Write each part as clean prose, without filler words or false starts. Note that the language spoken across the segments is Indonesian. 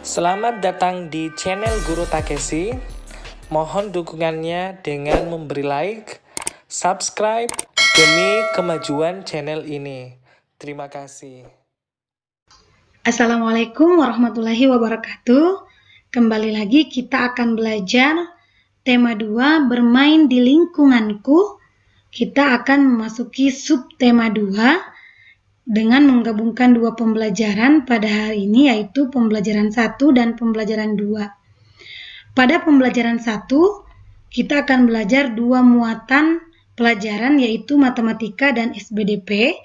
Selamat datang di channel Guru Takeshi. Mohon dukungannya dengan memberi like, subscribe demi kemajuan channel ini. Terima kasih. Assalamualaikum warahmatullahi wabarakatuh. Kembali lagi kita akan belajar tema 2 bermain di lingkunganku. Kita akan memasuki subtema 2 dengan menggabungkan dua pembelajaran pada hari ini, yaitu pembelajaran 1 dan pembelajaran 2. Pada pembelajaran 1, kita akan belajar dua muatan pelajaran, yaitu matematika dan SBDP.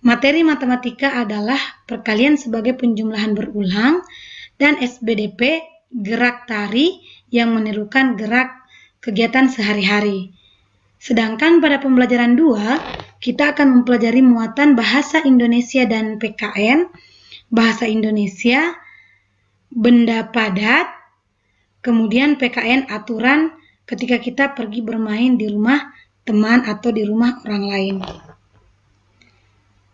Materi matematika adalah perkalian sebagai penjumlahan berulang, dan SBDP gerak tari yang menirukan gerak kegiatan sehari-hari. Sedangkan pada pembelajaran 2, kita akan mempelajari muatan bahasa Indonesia dan PKN, bahasa Indonesia, benda padat, kemudian PKN aturan ketika kita pergi bermain di rumah teman atau di rumah orang lain.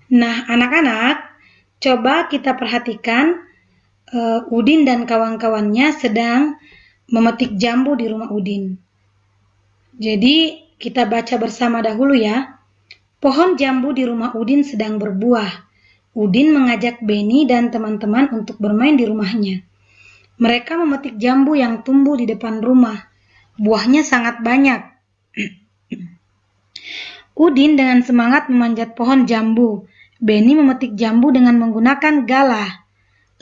Nah, anak-anak, coba kita perhatikan Udin dan kawan-kawannya sedang memetik jambu di rumah Udin. Jadi, kita baca bersama dahulu ya. Pohon jambu di rumah Udin sedang berbuah. Udin mengajak Beni dan teman-teman untuk bermain di rumahnya. Mereka memetik jambu yang tumbuh di depan rumah. Buahnya sangat banyak. Udin dengan semangat memanjat pohon jambu. Beni memetik jambu dengan menggunakan galah.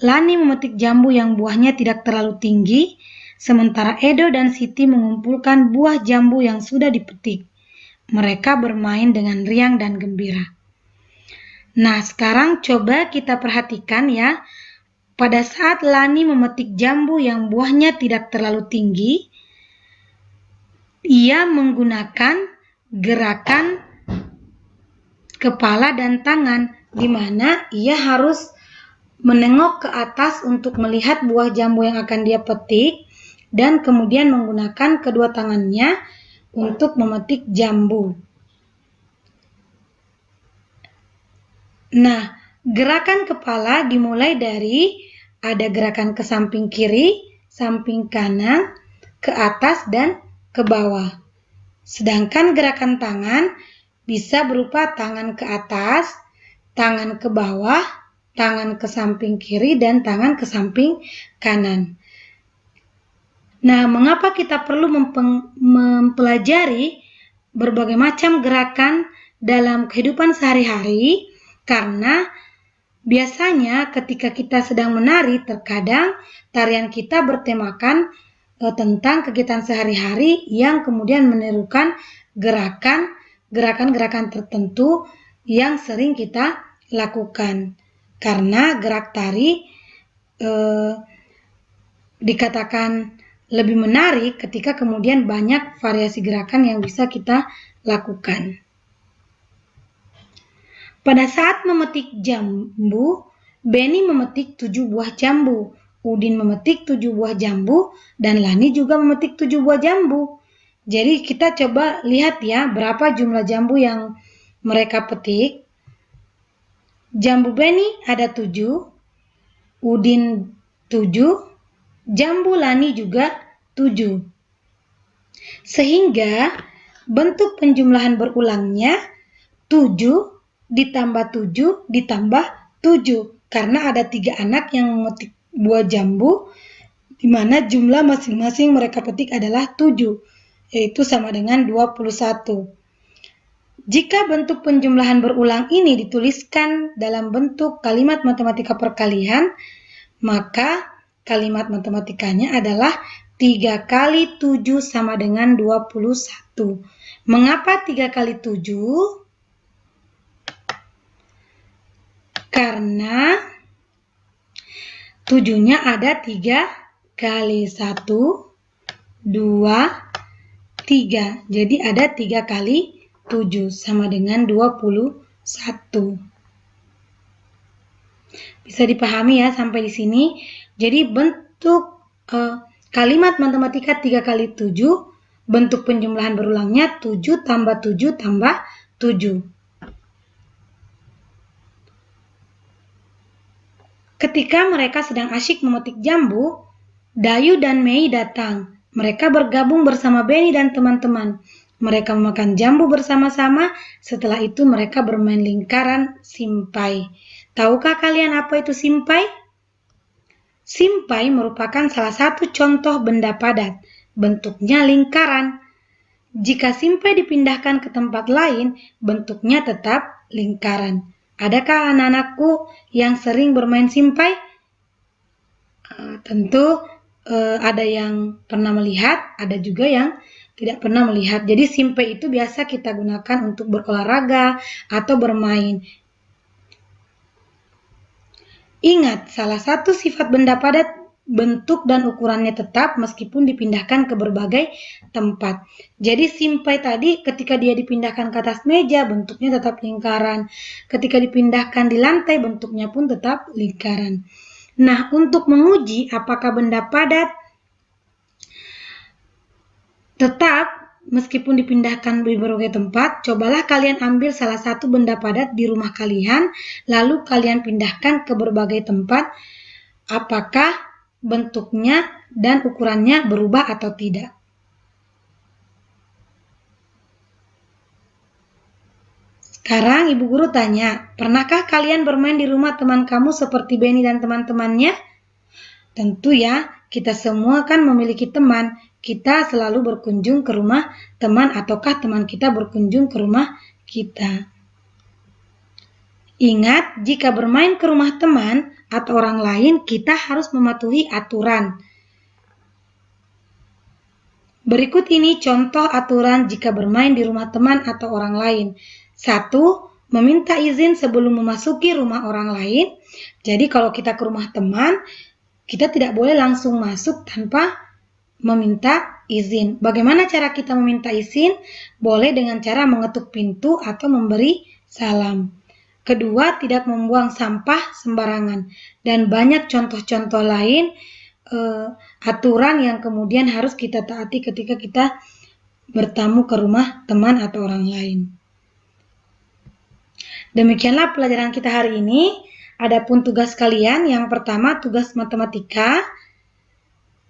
Lani memetik jambu yang buahnya tidak terlalu tinggi, sementara Edo dan Siti mengumpulkan buah jambu yang sudah dipetik. Mereka bermain dengan riang dan gembira. Nah, sekarang coba kita perhatikan ya. Pada saat Lani memetik jambu yang buahnya tidak terlalu tinggi, ia menggunakan gerakan kepala dan tangan, di mana ia harus menengok ke atas untuk melihat buah jambu yang akan dia petik, dan kemudian menggunakan kedua tangannya untuk memetik jambu. Nah, gerakan kepala dimulai dari ada gerakan ke samping kiri, samping kanan, ke atas, dan ke bawah. Sedangkan gerakan tangan bisa berupa tangan ke atas, tangan ke bawah, tangan ke samping kiri, dan tangan ke samping kanan. Nah, mengapa kita perlu mempelajari berbagai macam gerakan dalam kehidupan sehari-hari? Karena biasanya ketika kita sedang menari, terkadang tarian kita bertemakan tentang kegiatan sehari-hari yang kemudian menirukan gerakan-gerakan tertentu yang sering kita lakukan. Karena gerak tari dikatakan lebih menarik ketika kemudian banyak variasi gerakan yang bisa kita lakukan. Pada saat memetik jambu, Beni memetik 7 buah jambu, Udin memetik 7 buah jambu, dan Lani juga memetik 7 buah jambu. Jadi kita coba lihat ya berapa jumlah jambu yang mereka petik. Jambu Beni ada 7, Udin 7, jambu Lani juga 7. Sehingga bentuk penjumlahan berulangnya 7 ditambah 7 ditambah 7. Karena ada 3 anak yang memetik buah jambu, di mana jumlah masing-masing mereka petik adalah 7, yaitu sama dengan 21. Jika bentuk penjumlahan berulang ini dituliskan dalam bentuk kalimat matematika perkalian, maka kalimat matematikanya adalah 3 kali 7 sama dengan 21. Mengapa 3 kali 7? Karena 7-nya ada 3 kali 1, 2, 3. Jadi ada 3 kali 7 sama dengan 21. Bisa dipahami ya sampai di sini. Jadi bentuk kalimat matematika 3 kali 7, bentuk penjumlahan berulangnya 7 tambah 7 tambah 7. Ketika mereka sedang asyik memetik jambu, Dayu dan Mei datang. Mereka bergabung bersama Benny dan teman-teman. Mereka memakan jambu bersama-sama. Setelah itu mereka bermain lingkaran simpai. Tahukah kalian apa itu simpai? Simpai merupakan salah satu contoh benda padat. Bentuknya lingkaran. Jika simpai dipindahkan ke tempat lain, bentuknya tetap lingkaran. Adakah anak-anakku yang sering bermain simpai? Tentu ada yang pernah melihat, ada juga yang tidak pernah melihat. Jadi simpai itu biasa kita gunakan untuk berolahraga atau bermain. Ingat, salah satu sifat benda padat bentuk dan ukurannya tetap meskipun dipindahkan ke berbagai tempat. Jadi simpai tadi ketika dia dipindahkan ke atas meja bentuknya tetap lingkaran. Ketika dipindahkan di lantai bentuknya pun tetap lingkaran. Nah, untuk menguji apakah benda padat tetap meskipun dipindahkan di berbagai tempat, cobalah kalian ambil salah satu benda padat di rumah kalian, lalu kalian pindahkan ke berbagai tempat, apakah bentuknya dan ukurannya berubah atau tidak. Sekarang Ibu Guru tanya, pernahkah kalian bermain di rumah teman kamu seperti Benny dan teman-temannya? Tentu ya, kita semua kan memiliki teman. Kita selalu berkunjung ke rumah teman ataukah teman kita berkunjung ke rumah kita. Ingat, jika bermain ke rumah teman atau orang lain, kita harus mematuhi aturan. Berikut ini contoh aturan jika bermain di rumah teman atau orang lain. 1. Meminta izin sebelum memasuki rumah orang lain. Jadi kalau kita ke rumah teman, kita tidak boleh langsung masuk tanpa meminta izin. Bagaimana cara kita meminta izin? Boleh dengan cara mengetuk pintu atau memberi salam. Kedua, tidak membuang sampah sembarangan. Dan banyak contoh-contoh lain aturan yang kemudian harus kita taati ketika kita bertamu ke rumah teman atau orang lain. Demikianlah pelajaran kita hari ini. Adapun tugas kalian, yang pertama tugas matematika,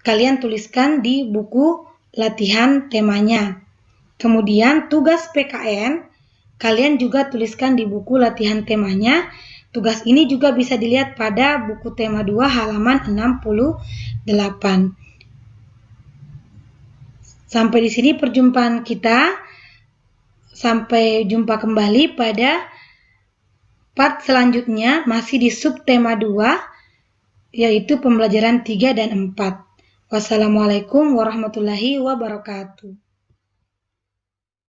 kalian tuliskan di buku latihan temanya. Kemudian tugas PKN, kalian juga tuliskan di buku latihan temanya. Tugas ini juga bisa dilihat pada buku tema 2 halaman 68. Sampai di sini perjumpaan kita. Sampai jumpa kembali pada part selanjutnya, masih di subtema 2, yaitu pembelajaran 3 dan 4. Wassalamualaikum warahmatullahi wabarakatuh.